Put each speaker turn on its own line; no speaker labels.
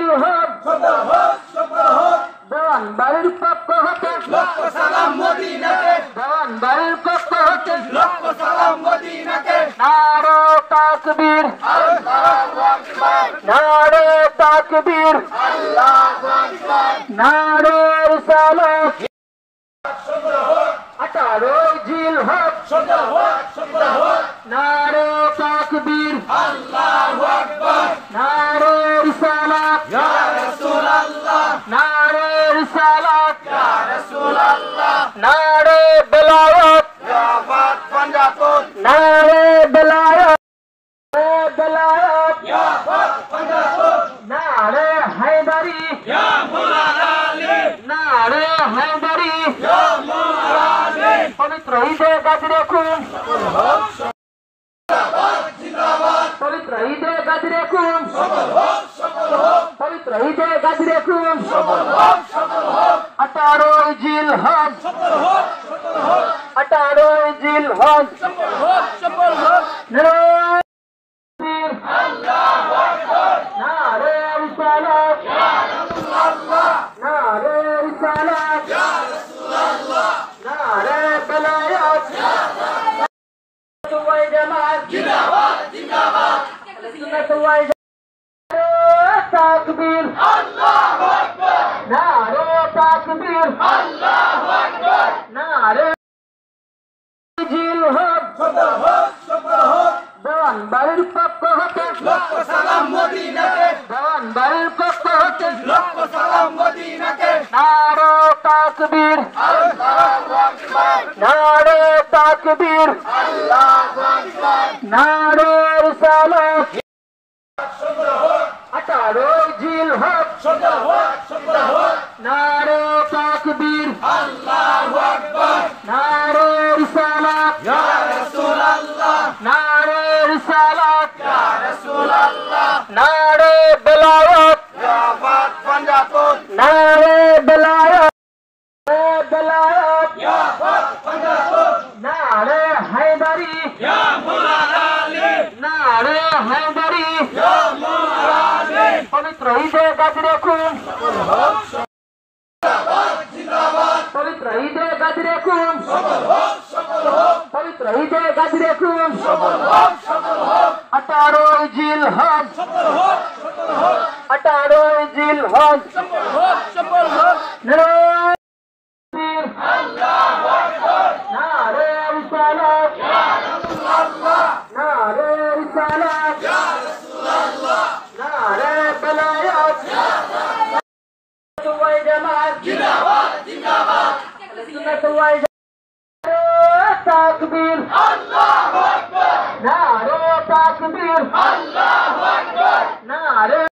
জিল হক দেওয়ান বাড়ির পক্ষ হতে
লক্ষ সালাম মদিনাকে
দেওয়ান বাড়ির পক্ষ হতে
লক্ষ সালাম মদিনাকে
নারে তাকবীর
আল্লাহু আকবার
নারে তাকবীর
আল্লাহু আকবার
নারে রিসালাত 18 জিল হক নারে তাকবীর
আল্লাহু আকবার
নারে রিসালাত
ইয়া রাসূলুল্লাহ
নারে রিসালাত
ইয়া রাসূলুল্লাহ
নারে বেলায়েত
জিন্দাবাদ পাঞ্জাবত
নারে বেলায়েত বেলায়েত
জিন্দাবাদ পাঞ্জাবত
নারে হায়দারি
ইয়া মাওলানা আলী
নারে হায়দারি
ইয়া মাওলানা আলী
পবিত্র ঈদে গাজরে খুন
জিন্দাবাদ
পবিত্র ঈদে গাজরে খুন
সকল হোক
পবিত্র ঈদে গাজরে খুন
সকল হোক
18 জিল হক
সকল হোক
18 জিল হক
সকল হোক
নারে
আল্লাহু আকবার
নারে রিসালাত
ইয়া রাসূলুল্লাহ
নারে রিসালাত
ইয়া রাসূলুল্লাহ
নারে বেলায়েত ওয়াই জামাত
জিন্দাবাদ জিন্দাবাদ
সুন্নাত ওয়াই জামাত তাকবীর
আল্লাহু আকবার
নারে তাকবীর
আল্লাহু আকবার
নারে জিল হক
সকল হোক
দেওয়ান বাড়ির পক্ষ হতে
লক্ষ সালাম মদিনাকে
দেওয়ান বাড়ির পক্ষ হতে
লক্ষ সালাম মদিনাকে
নারে তাকবীর
আল্লাহু আকবার
নারে তাকবীর
আল্লাহু আকবার
নারে রিসালাত 18 জিল হক
সকল হোক
নারে তাকবীর
আল্লাহু আকবার
নারে রিসালাত
ইয়া রাসূলুল্লাহ
নারে রিসালাত
ইয়া রাসূলুল্লাহ
নারে বেলায়েত
জিন্দাবাদ পাঞ্জাবত
নারে বেলায়েত বেলায়েত
জিন্দাবাদ পাঞ্জাবত
নারে হায়দারি
ইয়া মাওলানা আলী
নারে হায়দারি
ইয়া মাওলানা আলী
পবিত্র ঈদে গাজরে খুন
জিন্দাবাদ
পবিত্র ঈদে গাজরে খুন
সকল হোক
পবিত্র ঈদে গাজরে খুন
সকল হোক
18 জিল হক
সকল হোক
18 জিল হক
সকল হোক
নারে
আল্লাহু আকবার
নারে রিসালাত
ইয়া রাসূলুল্লাহ
নারে রিসালাত
ইয়া রাসূলুল্লাহ
নারে বেলায়েত ওয়াই জামাত
জিন্দাবাদ জিন্দাবাদ
সুন্নাত ওয়াই জামাত তাকবীর
আল্লাহু আকবার
নারে তাকবীর
আল্লাহু আকবার
নারে